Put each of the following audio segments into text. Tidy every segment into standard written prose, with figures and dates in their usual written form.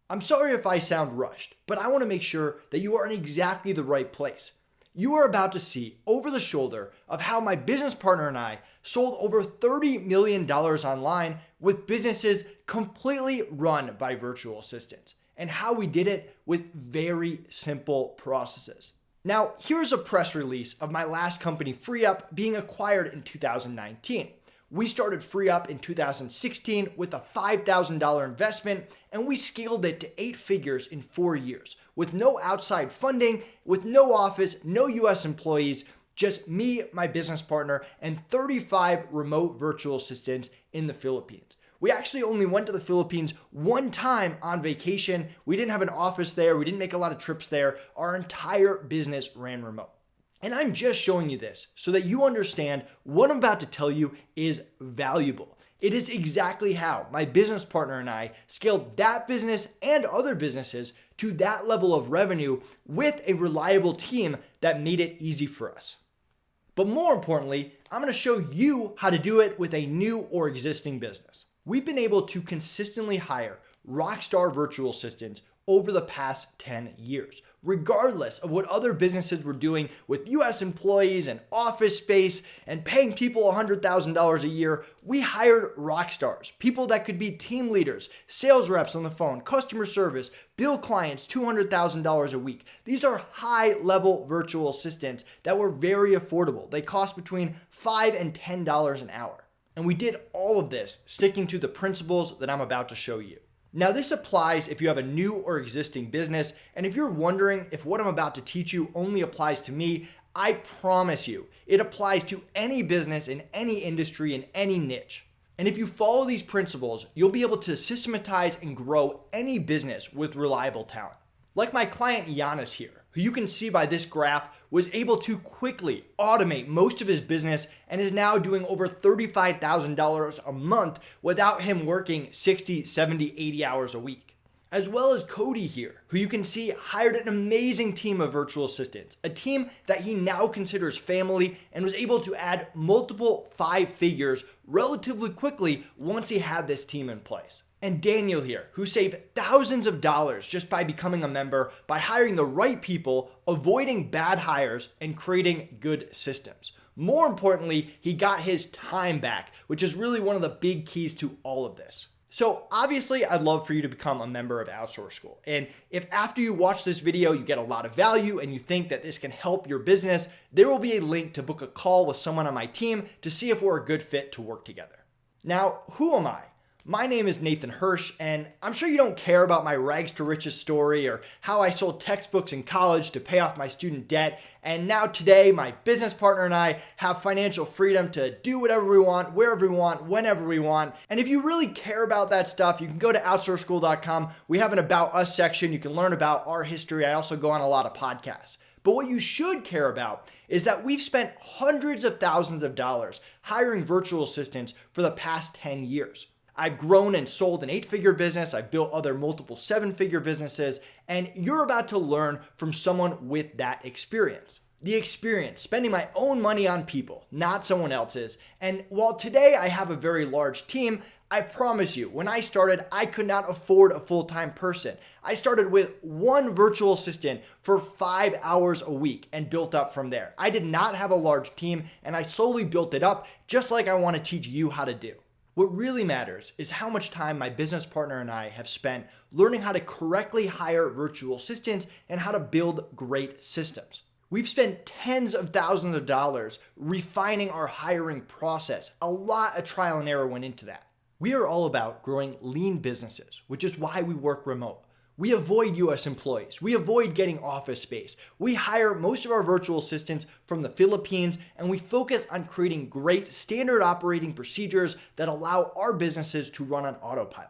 I'm sorry if I sound rushed, but I want to make sure that you are in exactly the right place. You are about to see over the shoulder of how my business partner and I sold over $30 million online with businesses completely run by virtual assistants, and how we did it with very simple processes. Now, here's a press release of my last company, FreeUp, being acquired in 2019. We started FreeUp in 2016 with a $5,000 investment, and we scaled it to 8 figures in 4 years with no outside funding, with no office, no US employees, just me, my business partner, and 35 remote virtual assistants in the Philippines. We actually only went to the Philippines one time on vacation. We didn't have an office there. We didn't make a lot of trips there. Our entire business ran remote. And I'm just showing you this so that you understand what I'm about to tell you is valuable. It is exactly how my business partner and I scaled that business and other businesses to that level of revenue with a reliable team that made it easy for us. But more importantly, I'm going to show you how to do it with a new or existing business. We've been able to consistently hire rockstar virtual assistants over the past 10 years, regardless of what other businesses were doing with US employees and office space and paying people $100,000 a year. We hired rock stars, people that could be team leaders, sales reps on the phone, customer service, bill clients $200,000 a week. These are high-level virtual assistants that were very affordable. They cost between $5 and $10 an hour. And we did all of this sticking to the principles that I'm about to show you. Now, this applies if you have a new or existing business, and if you're wondering if what I'm about to teach you only applies to me, I promise you, it applies to any business in any industry in any niche. And if you follow these principles, you'll be able to systematize and grow any business with reliable talent. Like my client Giannis here, who you can see by this graph was able to quickly automate most of his business and is now doing over $35,000 a month without him working 60, 70, 80 hours a week. As well as Cody here, who you can see hired an amazing team of virtual assistants, a team that he now considers family, and was able to add multiple 5 figures relatively quickly once he had this team in place. And Daniel here, who saved thousands of dollars just by becoming a member, by hiring the right people, avoiding bad hires, and creating good systems. More importantly, he got his time back, which is really one of the big keys to all of this. So obviously, I'd love for you to become a member of Outsource School. And if after you watch this video, you get a lot of value and you think that this can help your business, there will be a link to book a call with someone on my team to see if we're a good fit to work together. Now, who am I? My name is Nathan Hirsch, and I'm sure you don't care about my rags to riches story or how I sold textbooks in college to pay off my student debt. And now today, my business partner and I have financial freedom to do whatever we want, wherever we want, whenever we want. And if you really care about that stuff, you can go to outsourceschool.com. We have an About Us section. You can learn about our history. I also go on a lot of podcasts. But what you should care about is that we've spent hundreds of thousands of dollars hiring virtual assistants for the past 10 years. I've grown and sold an 8-figure business. I've built other multiple 7-figure businesses, and you're about to learn from someone with that experience. The experience, spending my own money on people, not someone else's. And while today I have a very large team, I promise you, when I started, I could not afford a full-time person. I started with one virtual assistant for 5 hours a week and built up from there. I did not have a large team, and I slowly built it up just like I want to teach you how to do. What really matters is how much time my business partner and I have spent learning how to correctly hire virtual assistants and how to build great systems. We've spent tens of thousands of dollars refining our hiring process. A lot of trial and error went into that. We are all about growing lean businesses, which is why we work remote. We avoid US employees. We avoid getting office space. We hire most of our virtual assistants from the Philippines, and we focus on creating great standard operating procedures that allow our businesses to run on autopilot.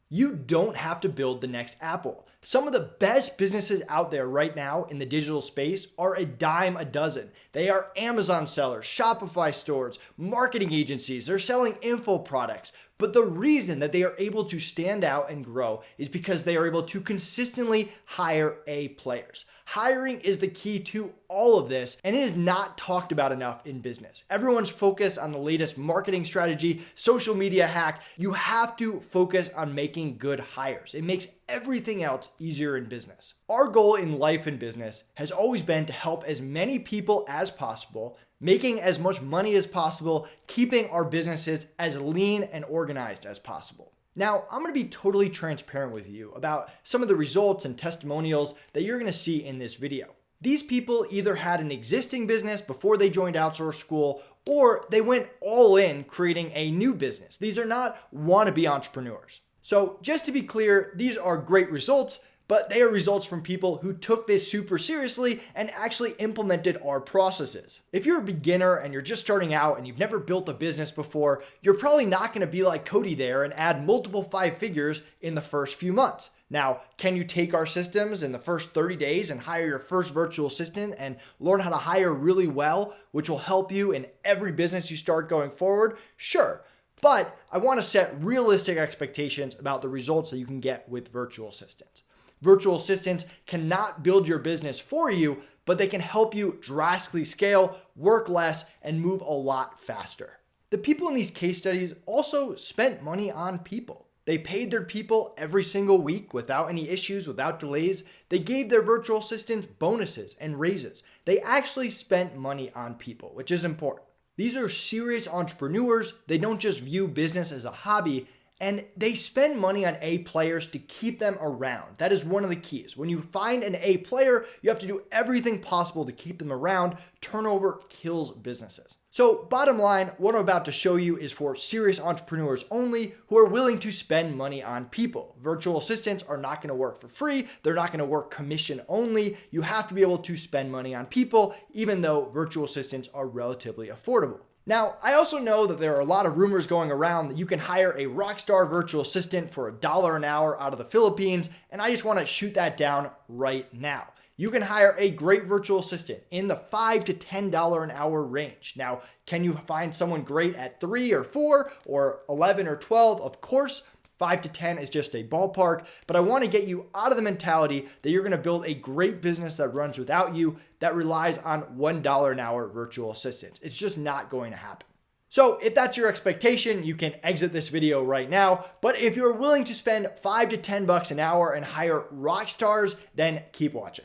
You don't have to build the next Apple. Some of the best businesses out there right now in the digital space are a dime a dozen. They are Amazon sellers, Shopify stores, marketing agencies. They're selling info products. But the reason that they are able to stand out and grow is because they are able to consistently hire A players. Hiring is the key to all of this, and it is not talked about enough in business. Everyone's focused on the latest marketing strategy, social media hack. You have to focus on making good hires. It makes everything else easier in business. Our goal in life and business has always been to help as many people as possible, making as much money as possible, keeping our businesses as lean and organized as possible. Now, I'm going to be totally transparent with you about some of the results and testimonials that you're going to see in this video. These people either had an existing business before they joined Outsource School, or they went all in creating a new business. These are not wannabe entrepreneurs. So just to be clear, these are great results, but they are results from people who took this super seriously and actually implemented our processes. If you're a beginner and you're just starting out and you've never built a business before, you're probably not going to be like Cody there and add multiple 5 figures in the first few months. Now, can you take our systems in the first 30 days and hire your first virtual assistant and learn how to hire really well, which will help you in every business you start going forward? Sure. But I want to set realistic expectations about the results that you can get with virtual assistants. Virtual assistants cannot build your business for you, but they can help you drastically scale, work less, and move a lot faster. The people in these case studies also spent money on people. They paid their people every single week without any issues, without delays. They gave their virtual assistants bonuses and raises. They actually spent money on people, which is important. These are serious entrepreneurs. They don't just view business as a hobby, and they spend money on A players to keep them around. That is one of the keys. When you find an A player, you have to do everything possible to keep them around. Turnover kills businesses. So bottom line, what I'm about to show you is for serious entrepreneurs only who are willing to spend money on people. Virtual assistants are not going to work for free. They're not going to work commission only. You have to be able to spend money on people, even though virtual assistants are relatively affordable. Now, I also know that there are a lot of rumors going around that you can hire a rockstar virtual assistant for $1 an hour out of the Philippines, and I just want to shoot that down right now. You can hire a great virtual assistant in the $5 to $10 an hour range. Now, can you find someone great at 3 or 4 or 11 or 12? Of course, 5 to 10 is just a ballpark, but I want to get you out of the mentality that you're going to build a great business that runs without you, that relies on $1 an hour virtual assistants. It's just not going to happen. So if that's your expectation, you can exit this video right now. But if you're willing to spend $5 to $10 an hour and hire rock stars, then keep watching.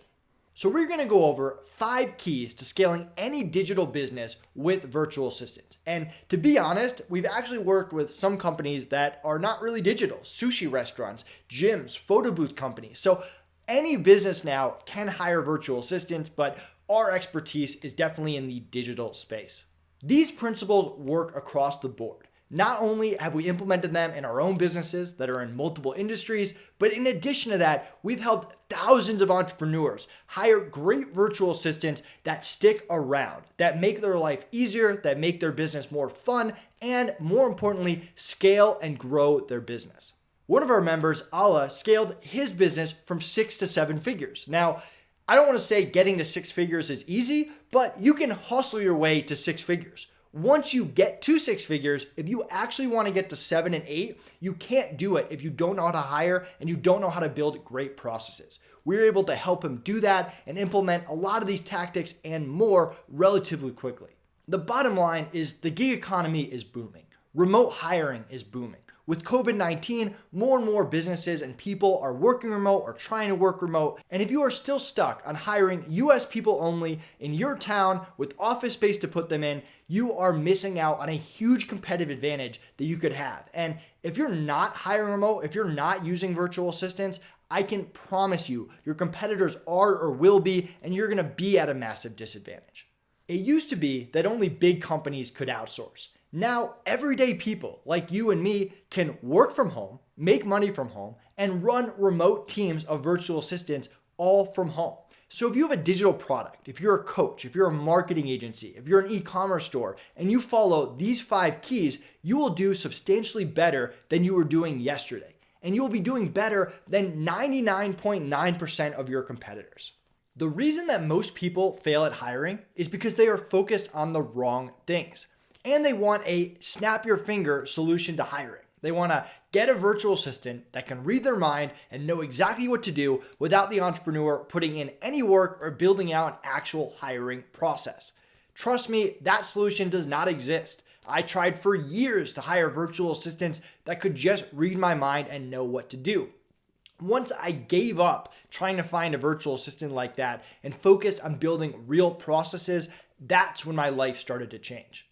So we're going to go over 5 keys to scaling any digital business with virtual assistants. And to be honest, we've actually worked with some companies that are not really digital: sushi restaurants, gyms, photo booth companies. So any business now can hire virtual assistants, but our expertise is definitely in the digital space. These principles work across the board. Not only have we implemented them in our own businesses that are in multiple industries, but in addition to that, we've helped thousands of entrepreneurs hire great virtual assistants that stick around, that make their life easier, that make their business more fun, and more importantly, scale and grow their business. One of our members, Ala, scaled his business from 6 to 7 figures. Now, I don't want to say getting to 6 figures is easy, but you can hustle your way to 6 figures. Once you get to 6 figures, if you actually want to get to 7 and 8, you can't do it if you don't know how to hire and you don't know how to build great processes. We're able to help him do that and implement a lot of these tactics and more relatively quickly. The bottom line is the gig economy is booming. Remote hiring is booming. With COVID-19, more and more businesses and people are working remote or trying to work remote. And if you are still stuck on hiring US people only in your town with office space to put them in, you are missing out on a huge competitive advantage that you could have. And if you're not hiring remote, if you're not using virtual assistants, I can promise you your competitors are or will be, and you're going to be at a massive disadvantage. It used to be that only big companies could outsource. Now, everyday people like you and me can work from home, make money from home, and run remote teams of virtual assistants all from home. So if you have a digital product, if you're a coach, if you're a marketing agency, if you're an e-commerce store, and you follow these 5 keys, you will do substantially better than you were doing yesterday. And you will be doing better than 99.9% of your competitors. The reason that most people fail at hiring is because they are focused on the wrong things. And they want a snap your finger solution to hiring. They want to get a virtual assistant that can read their mind and know exactly what to do without the entrepreneur putting in any work or building out an actual hiring process. Trust me, that solution does not exist. I tried for years to hire virtual assistants that could just read my mind and know what to do. Once I gave up trying to find a virtual assistant like that and focused on building real processes, that's when my life started to change.